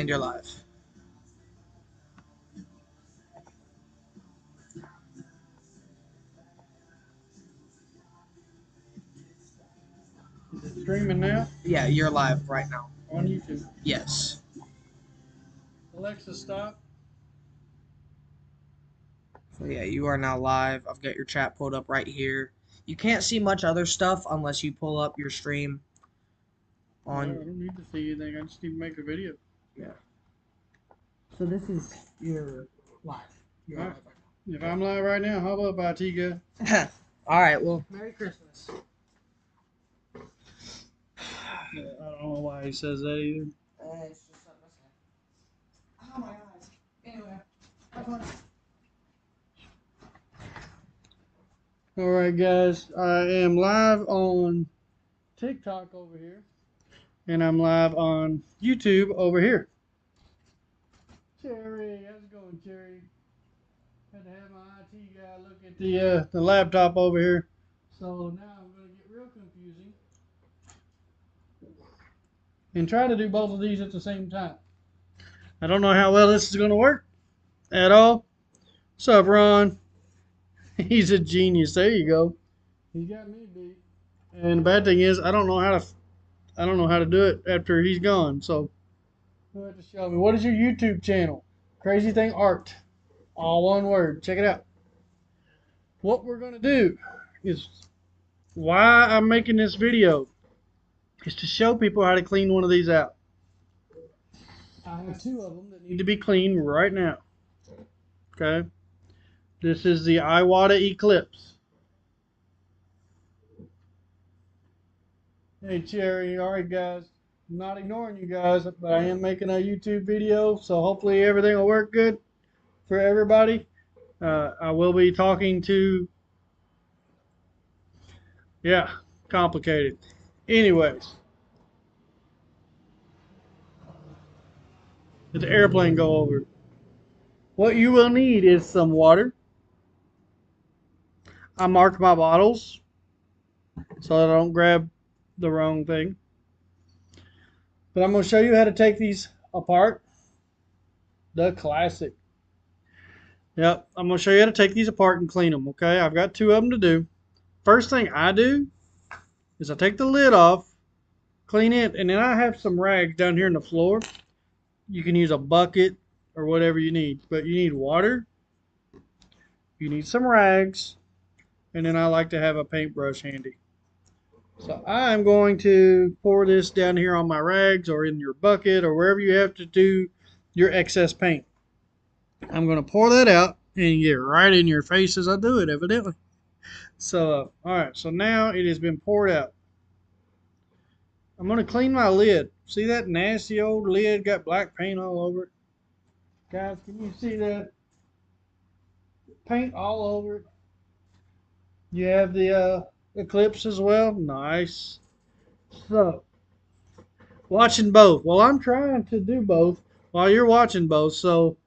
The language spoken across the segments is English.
And you're live. Is it streaming now? Yeah, you're live right now. On YouTube. Yes. Alexa, stop. So yeah, you are now live. I've got your chat pulled up right here. You can't see much other stuff unless you pull up your stream on. No, I don't need to see anything. I just need to make a video. Yeah. So this is your live. You're All right. live If I'm live right now, how about IT guy? right now. All right. Well, Merry Christmas. Yeah, I don't know why he says that either. It's just something I said. Oh my gosh. Anyway, have fun. All right, guys. I am live on TikTok over here, and I'm live on YouTube over here. Cherry, how's it going, Cherry? Had to have my IT guy look at the laptop over here. So now I'm going to get real confusing and try to do both of these at the same time. I don't know how well this is going to work at all. What's up, Ron? He's a genius. There you go. He got me beat. And the bad thing is, I don't know how to do it after he's gone. So you'll have to show me. What is your YouTube channel? Crazy Thing Art. All one word. Check it out. What we're gonna do is why I'm making this video is to show people how to clean one of these out. I have two of them that need to be cleaned right now. Okay. This is the Iwata Eclipse. Hey, Cherry. All right, guys. I'm not ignoring you guys, but I am making a YouTube video, so hopefully everything will work good for everybody. I will be talking to, yeah, complicated. Anyways, let the airplane go over. What you will need is some water. I marked my bottles so that I don't grab the wrong thing. But I'm going to show you how to take these apart. The classic. Yep, I'm going to show you how to take these apart and clean them, okay? I've got two of them to do. First thing I do is I take the lid off, clean it, and then I have some rags down here on the floor. You can use a bucket or whatever you need, but you need water, you need some rags, and then I like to have a paintbrush handy. So I'm going to pour this down here on my rags or in your bucket or wherever you have to do your excess paint. I'm going to pour that out and get right in your face as I do it, evidently. So, all right, so now it has been poured out. I'm going to clean my lid. See that nasty old lid got black paint all over it? Guys, can you see that? Paint all over it. You have the Eclipse as well. Nice. So, watching both. Well, I'm trying to do both while you're watching both. So,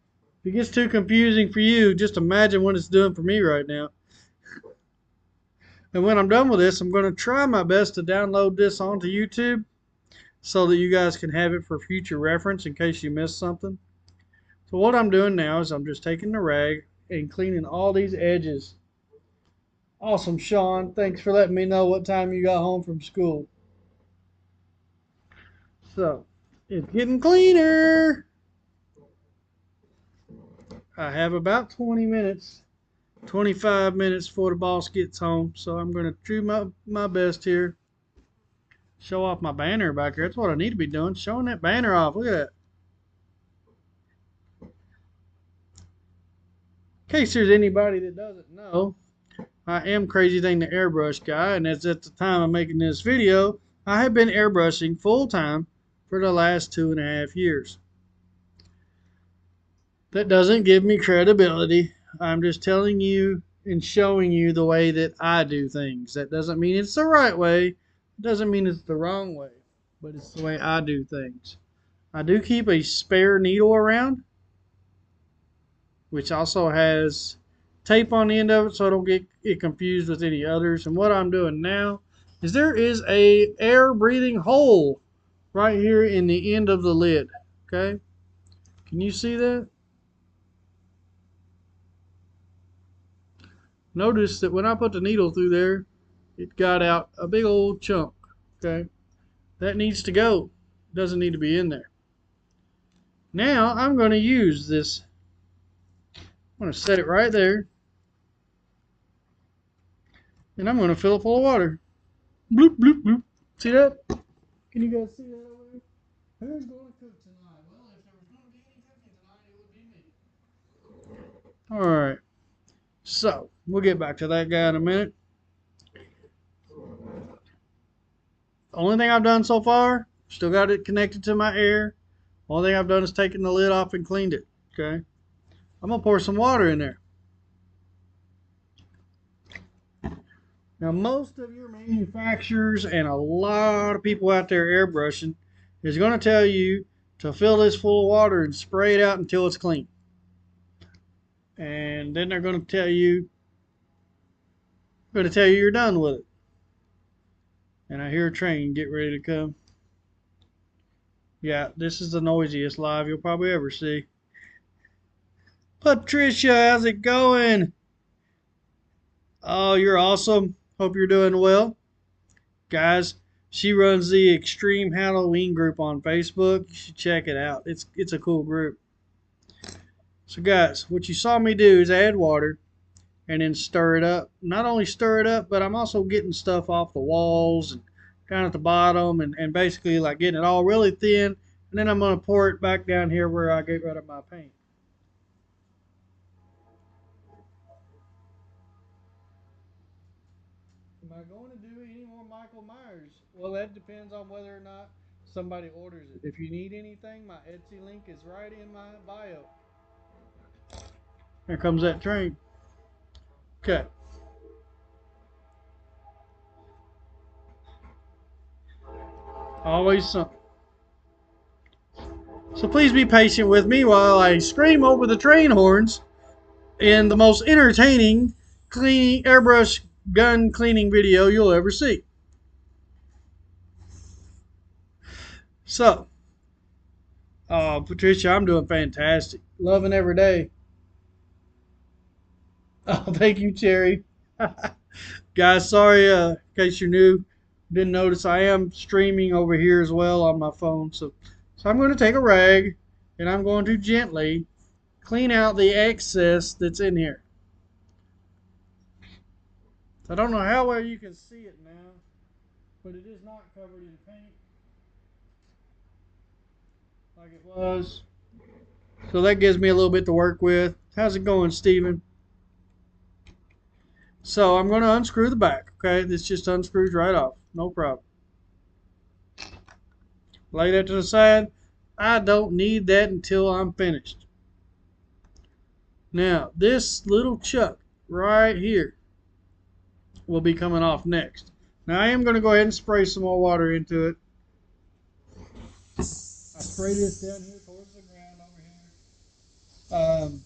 if it gets too confusing for you, just imagine what it's doing for me right now. And when I'm done with this, I'm going to try my best to download this onto YouTube so that you guys can have it for future reference in case you missed something. So what I'm doing now is I'm just taking the rag and cleaning all these edges. Awesome, Sean. Thanks for letting me know what time you got home from school. So, it's getting cleaner. I have about 20 minutes, 25 minutes before the boss gets home. So I'm going to do my best here. Show off my banner back here. That's what I need to be doing. Showing that banner off. Look at that. In case there's anybody that doesn't know, I am Crazy Thing the Airbrush guy, and as at the time of making this video, I have been airbrushing full time for the last 2.5 years. That doesn't give me credibility. I'm just telling you and showing you the way that I do things. That doesn't mean it's the right way. It doesn't mean it's the wrong way, but it's the way I do things. I do keep a spare needle around, which also has tape on the end of it so I don't get it confused with any others. And what I'm doing now is there is a air breathing hole right here in the end of the lid. Okay, Can you see that? Notice that when I put the needle through there, it got out a big old chunk. Okay, that needs to go. Doesn't need to be in there. Now I'm going to use this. I'm going to set it right there, and I'm going to fill it full of water. Bloop, bloop, bloop. See that? Can you guys see that over there? Who's going to cook tonight? Well, if there was going to be any cooking tonight, it would be me. All right. So we'll get back to that guy in a minute. The only thing I've done so far, still got it connected to my air. Only thing I've done is taken the lid off and cleaned it. Okay. I'm going to pour some water in there. Now, most of your manufacturers and a lot of people out there airbrushing is going to tell you to fill this full of water and spray it out until it's clean. And then they're going to tell you you're done with it. And I hear a train get ready to come. Yeah, this is the noisiest live you'll probably ever see. Patricia, how's it going? Oh, you're awesome. Hope you're doing well. Guys, she runs the Extreme Halloween group on Facebook. You should check it out. It's a cool group. So guys, what you saw me do is add water and then stir it up. Not only stir it up, but I'm also getting stuff off the walls and down at the bottom and basically like getting it all really thin. And then I'm going to pour it back down here where I get rid of my paint. Am I going to do any more Michael Myers? Well, that depends on whether or not somebody orders it. If you need anything, my Etsy link is right in my bio. Here comes that train. Okay. Always something. So please be patient with me while I scream over the train horns in the most entertaining airbrush gun cleaning video you'll ever see. So, Patricia, I'm doing fantastic. Loving every day. Oh, thank you, Cherry. Guys, sorry, in case you're new, didn't notice I am streaming over here as well on my phone. So I'm going to take a rag and I'm going to gently clean out the excess that's in here. I don't know how well you can see it now, but it is not covered in paint like it was. So that gives me a little bit to work with. How's it going, Steven? So I'm going to unscrew the back, okay? This just unscrews right off. No problem. Lay that to the side. I don't need that until I'm finished. Now, this little chuck right here will be coming off next. Now, I am going to go ahead and spray some more water into it. I spray this down here towards the ground over here.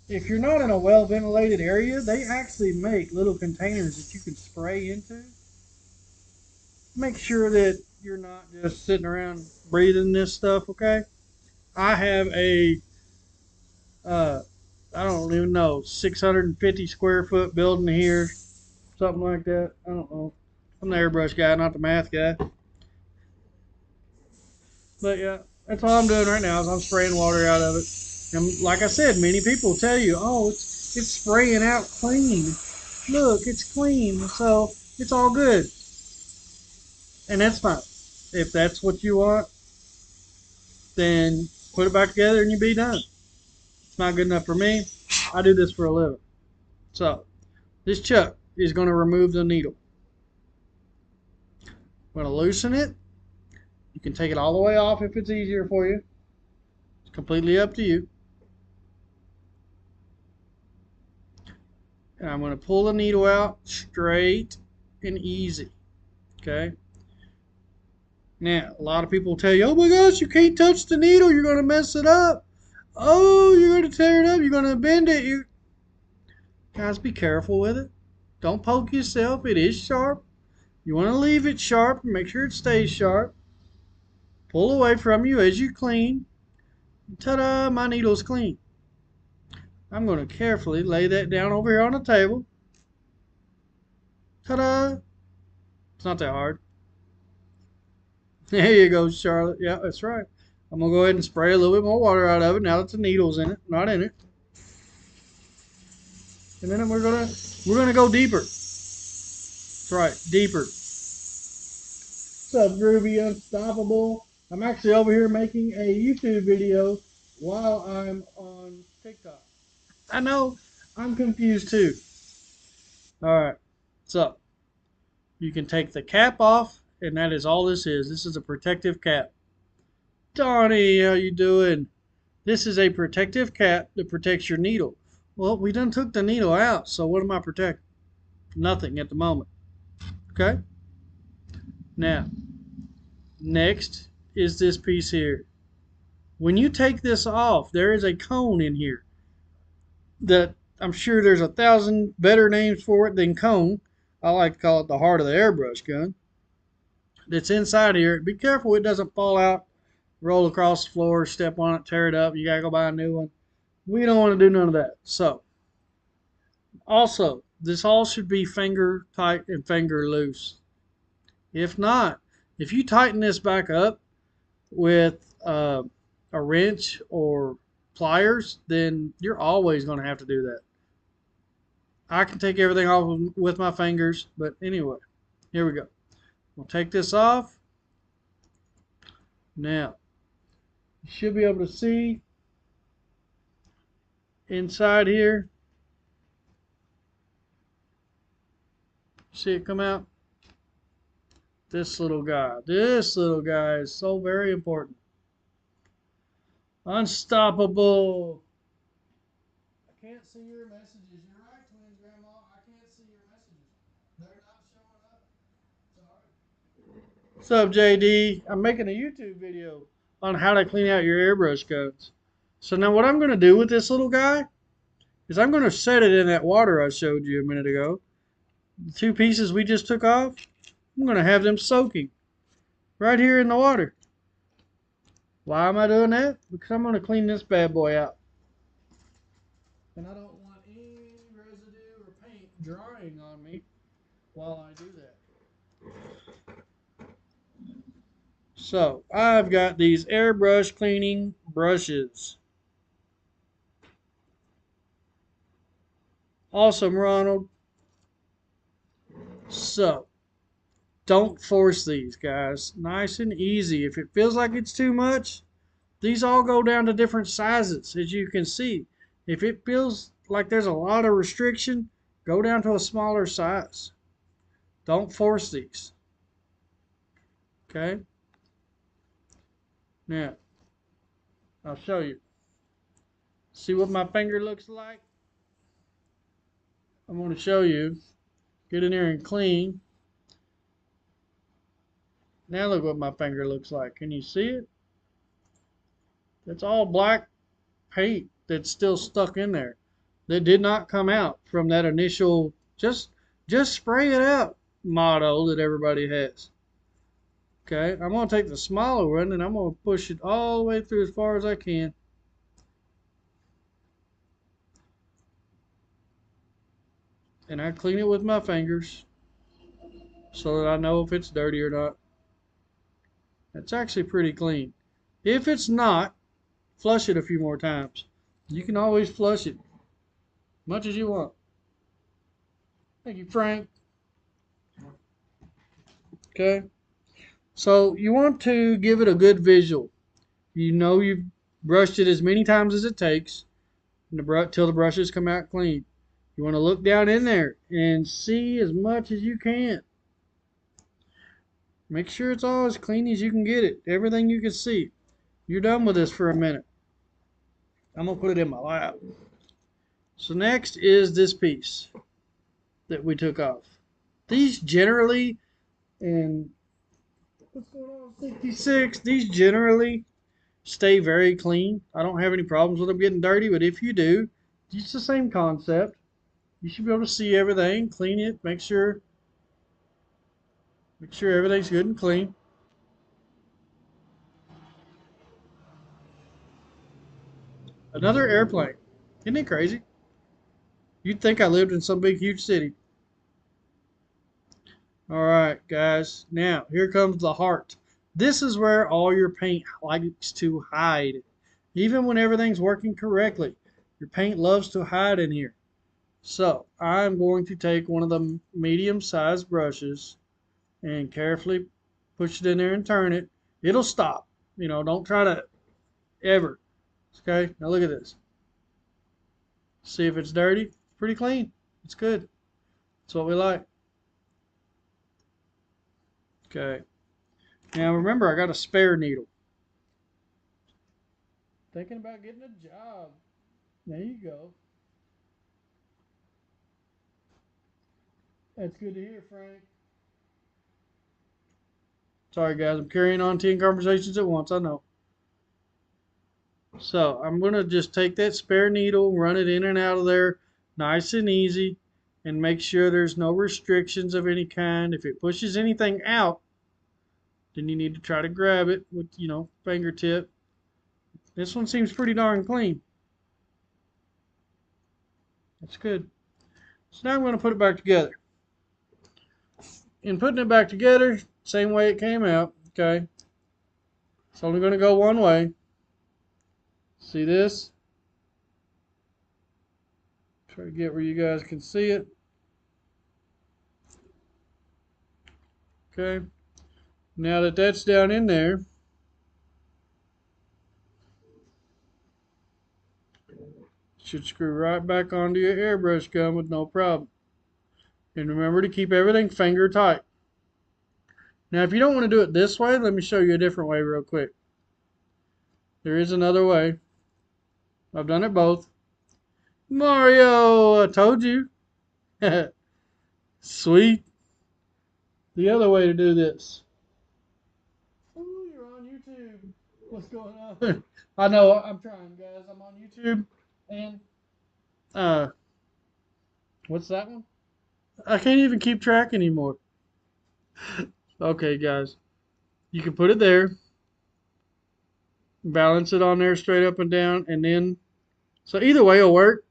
If you're not in a well-ventilated area, they actually make little containers that you can spray into. Make sure that you're not just sitting around breathing this stuff, okay? I have a, I don't even know, 650 square foot building here, something like that. I don't know. I'm the airbrush guy, not the math guy. But yeah, that's all I'm doing right now is I'm spraying water out of it. And like I said, many people tell you, oh, it's spraying out clean. Look, it's clean, so it's all good. And that's fine. If that's what you want, then put it back together and you'll be done. It's not good enough for me. I do this for a living. So this chuck is going to remove the needle. I'm going to loosen it. You can take it all the way off if it's easier for you. It's completely up to you. And I'm going to pull the needle out straight and easy. Okay. Now, a lot of people tell you, oh my gosh, you can't touch the needle. You're going to mess it up. Oh, you're going to tear it up. You're going to bend it. Guys, be careful with it. Don't poke yourself. It is sharp. You want to leave it sharp and make sure it stays sharp. Pull away from you as you clean. Ta-da! My needle's clean. I'm going to carefully lay that down over here on the table. Ta-da! It's not that hard. There you go, Charlotte. Yeah, that's right. I'm going to go ahead and spray a little bit more water out of it now that the needle's in it, not in it. And then we're gonna go deeper. That's right, deeper. What's up, Groovy Unstoppable? I'm actually over here making a YouTube video while I'm on TikTok. I know, I'm confused too. Alright, so you can take the cap off, and that is all this is. This is a protective cap. Donnie, how you doing? This is a protective cap that protects your needle. Well, we done took the needle out, so what am I protecting? Nothing at the moment. Okay? Now, next is this piece here. When you take this off, there is a cone in here that I'm sure there's 1,000 better names for it than cone. I like to call it the heart of the airbrush gun. That's inside here. Be careful it doesn't fall out, roll across the floor, step on it, tear it up. You got to go buy a new one. We don't want to do none of that. So, also, this all should be finger tight and finger loose. If not, if you tighten this back up with a wrench or pliers, then you're always going to have to do that. I can take everything off with my fingers, but anyway, here we go. We'll take this off. Now, you should be able to see inside here. See it come out? This little guy is so very important. Unstoppable. I can't see your messages. You're right, twins, Grandma. I can't see your messages. They're not showing up. Sorry. What's up, JD? I'm making a YouTube video on how to clean out your airbrush guns. So now what I'm going to do with this little guy is I'm going to set it in that water I showed you a minute ago. The two pieces we just took off, I'm going to have them soaking right here in the water. Why am I doing that? Because I'm going to clean this bad boy out. And I don't want any residue or paint drying on me while I do that. So, I've got these airbrush cleaning brushes. Awesome, Ronald. So, don't force these, guys. Nice and easy. If it feels like it's too much, these all go down to different sizes, as you can see. If it feels like there's a lot of restriction, go down to a smaller size. Don't force these. Okay? Now, I'll show you. See what my finger looks like? I'm going to show you. Get in there and clean. Now look what my finger looks like. Can you see it? It's all black paint that's still stuck in there. That did not come out from that initial just spray it out motto that everybody has. Okay, I'm going to take the smaller one and I'm going to push it all the way through as far as I can. And I clean it with my fingers so that I know if it's dirty or not. It's actually pretty clean. If it's not, flush it a few more times. You can always flush it much as you want. Thank you, Frank. Okay. So you want to give it a good visual. You know you've brushed it as many times as it takes till the brushes come out clean. You want to look down in there and see as much as you can. Make sure it's all as clean as you can get it. Everything you can see. You're done with this for a minute. I'm going to put it in my lap. So next is this piece that we took off. These generally, and what's going on, 66? These generally stay very clean. I don't have any problems with them getting dirty, but if you do, it's the same concept. You should be able to see everything, clean it, make sure everything's good and clean. Another airplane. Isn't it crazy? You'd think I lived in some big, huge city. All right, guys. Now, here comes the heart. This is where all your paint likes to hide. Even when everything's working correctly, your paint loves to hide in here. So, I'm going to take one of the medium-sized brushes and carefully push it in there and turn it. It'll stop. Don't try to ever. Okay, now look at this. See if it's dirty. It's pretty clean. It's good. That's what we like. Okay. Now remember, I got a spare needle. Thinking about getting a job. There you go. That's good to hear, Frank. Sorry, guys. I'm carrying on 10 conversations at once. I know. So I'm going to just take that spare needle, run it in and out of there nice and easy, and make sure there's no restrictions of any kind. If it pushes anything out, then you need to try to grab it with, fingertip. This one seems pretty darn clean. That's good. So now I'm going to put it back together. In putting it back together, same way it came out, okay? It's only going to go one way. See this? Try to get where you guys can see it. Okay. Now that that's down in there, should screw right back onto your airbrush gun with no problem. And remember to keep everything finger tight. Now if you don't want to do it this way, let me show you a different way real quick. There is another way. I've done it both. Mario, I told you. Sweet. The other way to do this. Ooh, you're on YouTube. What's going on? I know, I'm trying, guys. I'm on YouTube. And, what's that one? I can't even keep track anymore. Okay, guys. You can put it there. Balance it on there straight up and down. And then, so either way will work.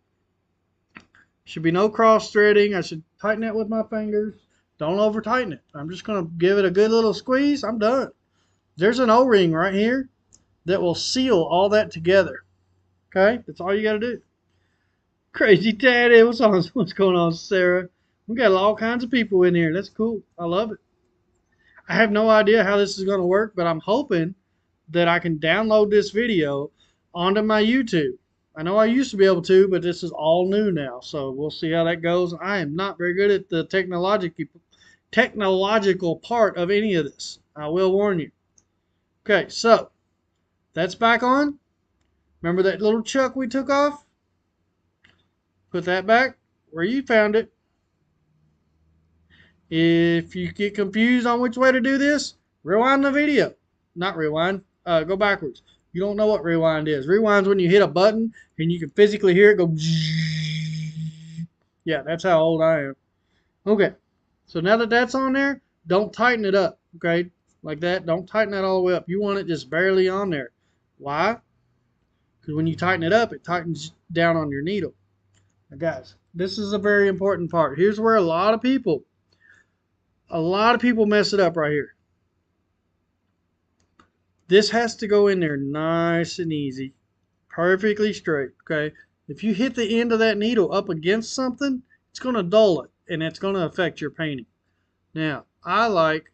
Should be no cross threading. I should tighten it with my fingers. Don't over tighten it. I'm just going to give it a good little squeeze. I'm done. There's an O-ring right here that will seal all that together. Okay? That's all you got to do. Crazy Daddy. What's going on, Sarah? We got all kinds of people in here. That's cool. I love it. I have no idea how this is going to work, but I'm hoping that I can download this video onto my YouTube. I know I used to be able to, but this is all new now, so we'll see how that goes. I am not very good at the technological part of any of this. I will warn you. Okay, so that's back on. Remember that little chuck we took off? Put that back where you found it. If you get confused on which way to do this, rewind the video. Not rewind. Go backwards. You don't know what rewind is. Rewind's when you hit a button and you can physically hear it go. Yeah, that's how old I am. Okay. So now that that's on there, don't tighten it up. Okay. Like that. Don't tighten that all the way up. You want it just barely on there. Why? Because when you tighten it up, it tightens down on your needle. Now, guys, this is a very important part. Here's where a lot of people mess it up right here. This has to go in there nice and easy, perfectly straight, okay? If you hit the end of that needle up against something, it's going to dull it, and it's going to affect your painting. Now, I like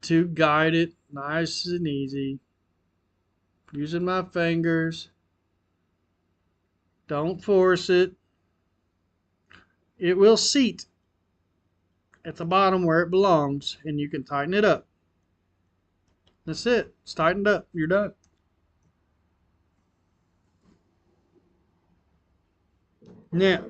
to guide it nice and easy, using my fingers. Don't force it. It will seat at the bottom where it belongs, and you can tighten it up. That's it. It's tightened up. You're done. Now,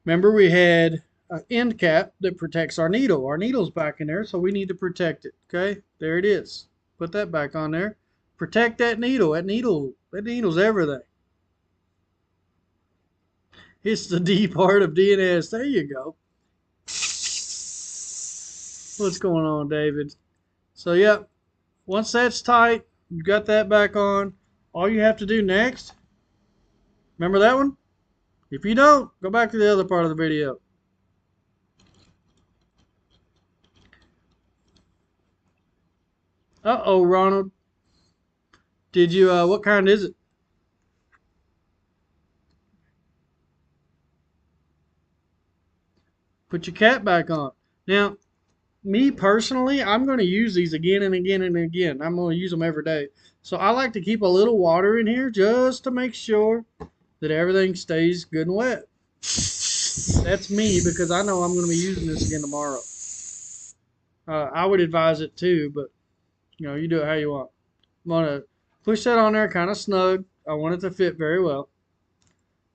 remember we had an end cap that protects our needle. Our needle's back in there, so we need to protect it. Okay, there it is. Put that back on there. Protect that needle. That needle's everything. It's the D part of DNS. There you go. What's going on, David? So, yep. Once that's tight, you got that back on. All you have to do next, remember that one? If you don't, go back to the other part of the video. Uh-oh, Ronald. Did you, what kind is it? Put your cap back on. Now, me personally, I'm going to use these again and again and again. I'm going to use them every day. So I like to keep a little water in here just to make sure that everything stays good and wet. That's me because I know I'm going to be using this again tomorrow. I would advise it too, but you do it how you want. I'm going to push that on there kind of snug. I want it to fit very well.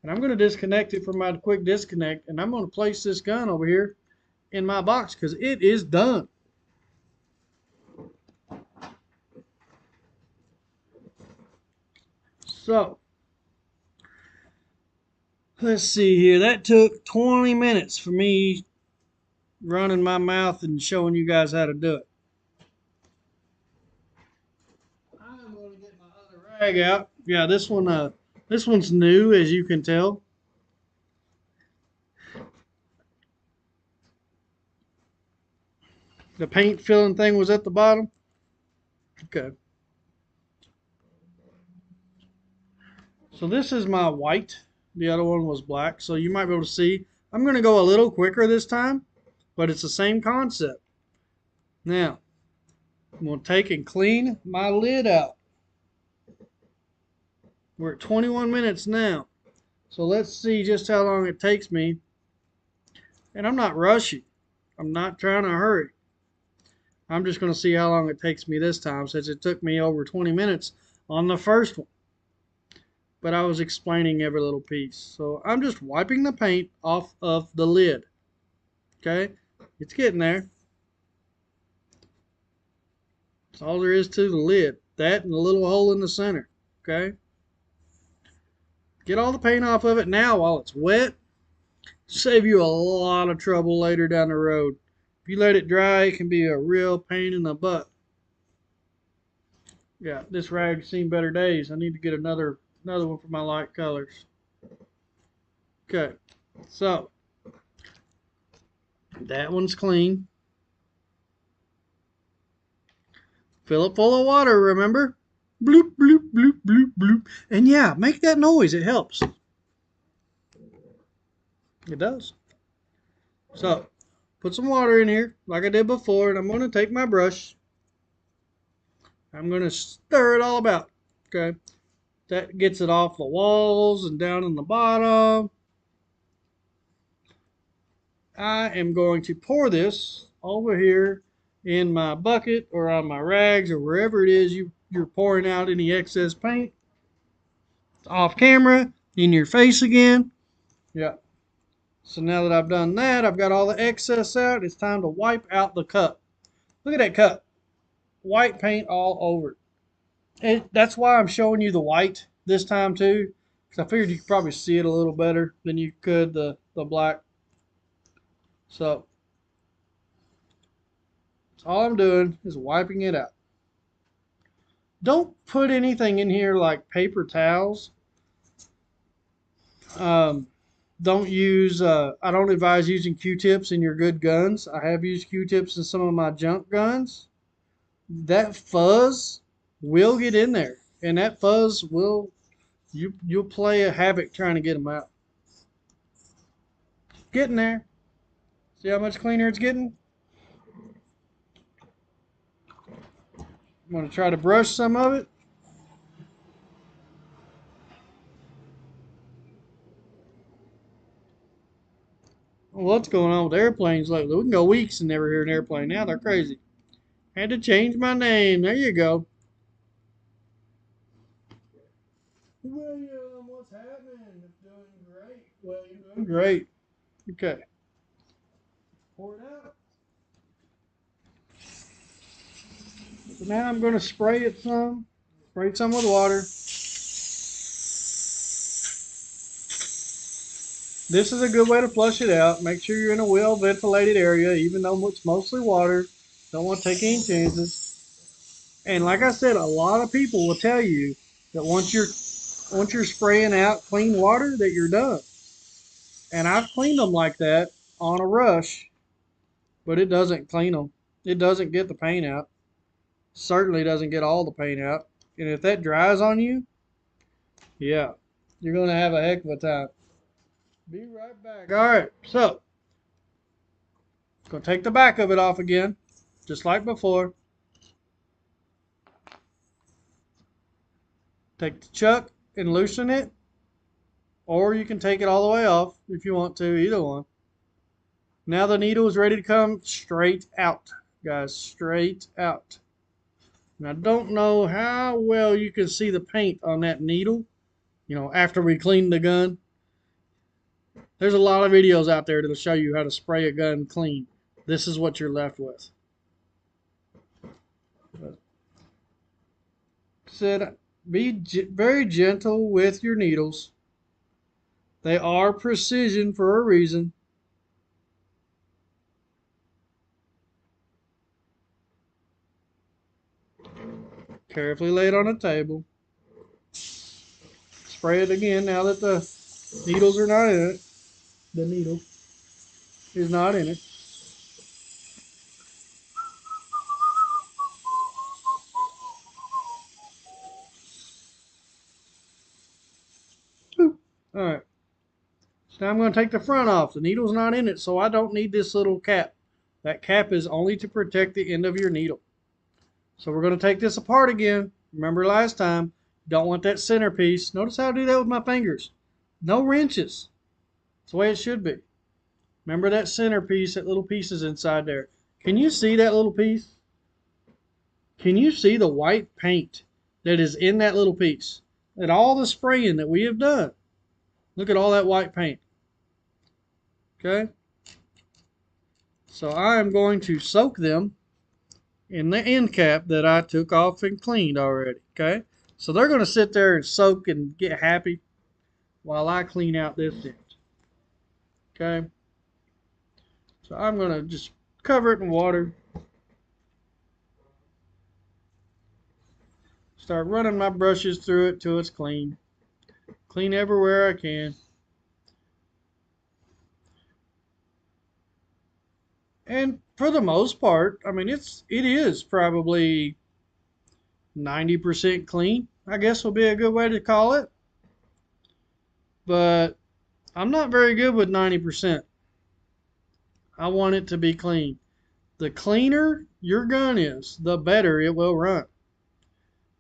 And I'm going to disconnect it from my quick disconnect, and I'm going to place this gun over here in my box because it is done. So, let's see here. That took 20 minutes for me running my mouth and showing you guys how to do it. I'm going to get my other rag out. Yeah, this one's new, as you can tell. The paint filling thing was at the bottom. Okay. So this is my white. The other one was black. So you might be able to see. I'm going to go a little quicker this time, but it's the same concept. Now, I'm going to take and clean my lid out. We're at 21 minutes now. So let's see just how long it takes me. And I'm not rushing. I'm not trying to hurry. I'm just going to see how long it takes me this time, since it took me over 20 minutes on the first one. But I was explaining every little piece. So I'm just wiping the paint off of the lid. Okay? It's getting there. That's all there is to the lid. That and the little hole in the center. Okay? Get all the paint off of it now while it's wet. Save you a lot of trouble later down the road. If you let it dry, it can be a real pain in the butt. Yeah, this rag's seen better days. I need to get another one for my light colors. Okay, so that one's clean. Fill it full of water, remember? Bloop, bloop, bloop, bloop, bloop. And yeah, make that noise. It helps. It does. So, put some water in here, like I did before, and I'm going to take my brush. I'm going to stir it all about. Okay? That gets it off the walls and down in the bottom. I am going to pour this over here in my bucket or on my rags or wherever it is you're pouring out any excess paint. It's off camera, in your face again. Yeah. So now that I've done that, I've got all the excess out. It's time to wipe out the cup. Look at that cup. White paint all over it. That's why I'm showing you the white this time too, because I figured you could probably see it a little better than you could the black. So all I'm doing is wiping it out. Don't put anything in here like paper towels. Don't use, I don't advise using Q-tips in your good guns. I have used Q-tips in some of my junk guns. That fuzz will get in there, and that fuzz will, you'll play a havoc trying to get them out. Getting there. See how much cleaner it's getting? I'm going to try to brush some of it. What's going on with airplanes lately? We can go weeks and never hear an airplane. Now they're crazy. Had to change my name. There you go. William, what's happening? Doing great. William, doing great. Okay. Pour it out. So now I'm going to spray it some. Spray some with water. This is a good way to flush it out. Make sure you're in a well ventilated area, even though it's mostly water. Don't want to take any chances. And like I said, a lot of people will tell you that once you're spraying out clean water that you're done. And I've cleaned them like that on a rush, but it doesn't clean them. It doesn't get the paint out. Certainly doesn't get all the paint out. And if that dries on you, yeah, you're going to have a heck of a time. Be right back. All right, so going to take the back of it off again, just like before. Take the chuck and loosen it, or you can take it all the way off if you want to, either one. Now the needle is ready to come straight out, guys, straight out. And I don't know how well you can see the paint on that needle, you know, after we clean the gun. There's a lot of videos out there that'll show you how to spray a gun clean. This is what you're left with. But said, be very gentle with your needles. They are precision for a reason. Carefully lay it on a table. Spray it again now that the needles are not in it. The needle is not in it. Alright. So now I'm going to take the front off. The needle's not in it, so I don't need this little cap. That cap is only to protect the end of your needle. So we're going to take this apart again. Remember last time, don't want that centerpiece. Notice how I do that with my fingers. No wrenches. That's the way it should be. Remember that centerpiece, that little piece is inside there. Can you see that little piece? Can you see the white paint that is in that little piece? And all the spraying that we have done. Look at all that white paint. Okay? So I am going to soak them in the end cap that I took off and cleaned already. Okay? So they're going to sit there and soak and get happy while I clean out this end. Okay? So I'm going to just cover it in water. Start running my brushes through it till it's clean. Clean everywhere I can. And for the most part, I mean, it is probably 90% clean, I guess would be a good way to call it. But I'm not very good with 90%. I want it to be clean. The cleaner your gun is, the better it will run.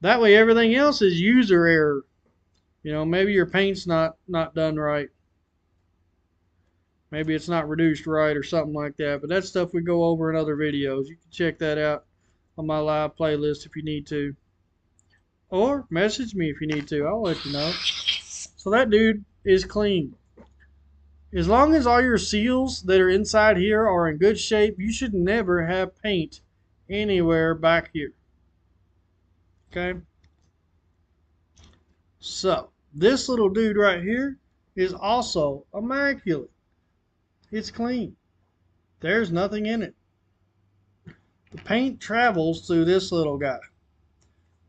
That way everything else is user error. You know, maybe your paint's not done right. Maybe it's not reduced right or something like that. But that's stuff we go over in other videos. You can check that out on my live playlist if you need to. Or message me if you need to. I'll let you know. So that dude is clean. As long as all your seals that are inside here are in good shape, you should never have paint anywhere back here. Okay? So, this little dude right here is also immaculate. It's clean. There's nothing in it. The paint travels through this little guy.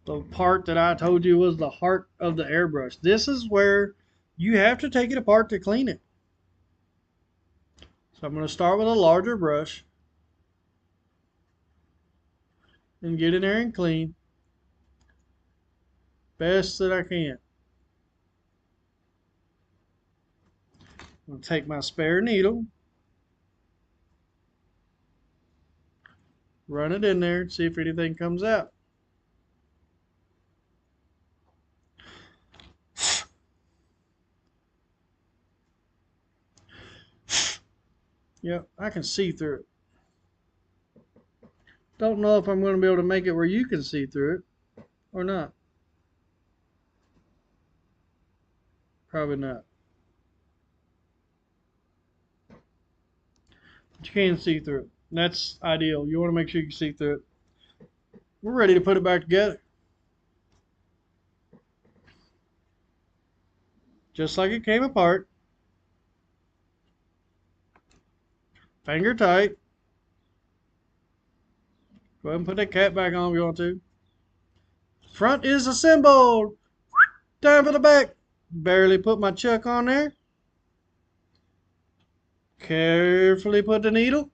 The part that I told you was the heart of the airbrush. This is where you have to take it apart to clean it. So I'm going to start with a larger brush and get in there and clean best that I can. I'm going to take my spare needle, run it in there and see if anything comes out. Yep, I can see through it. Don't know if I'm going to be able to make it where you can see through it or not. Probably not. But you can see through it. That's ideal. You want to make sure you can see through it. We're ready to put it back together. Just like it came apart. Finger tight. Go ahead and put that cap back on if you want to. Front is assembled. Time for the back. Barely put my chuck on there. Carefully put the needle.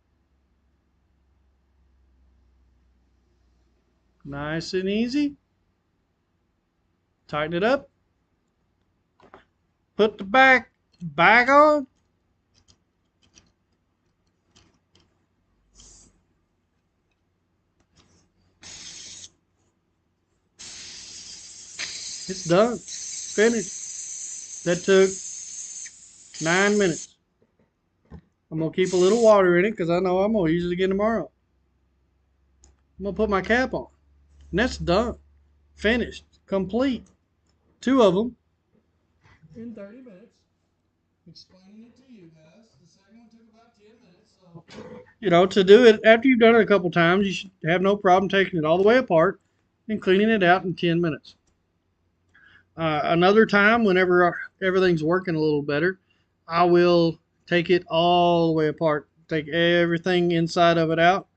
Nice and easy. Tighten it up. Put the back on. It's done. Finished. That took 9 minutes. I'm going to keep a little water in it because I know I'm going to use it again tomorrow. I'm going to put my cap on. And that's done. Finished. Complete. 2 of them in 30 minutes. Explaining it to you guys. The second one took about 10 minutes. So, to do it after you've done it a couple times, you should have no problem taking it all the way apart and cleaning it out in 10 minutes. Another time, whenever everything's working a little better, I will take it all the way apart, take everything inside of it out,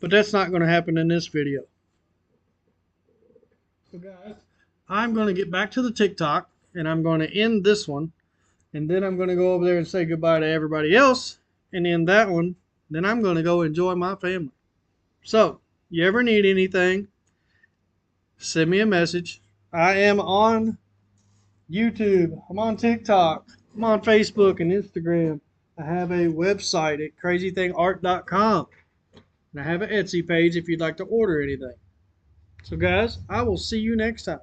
but that's not going to happen in this video. So guys, I'm going to get back to the TikTok, and I'm going to end this one, and then I'm going to go over there and say goodbye to everybody else, and end that one, then I'm going to go enjoy my family. So, you ever need anything, send me a message. I am on YouTube. I'm on TikTok. I'm on Facebook and Instagram. I have a website at crazythingart.com. And I have an Etsy page if you'd like to order anything. So guys, I will see you next time.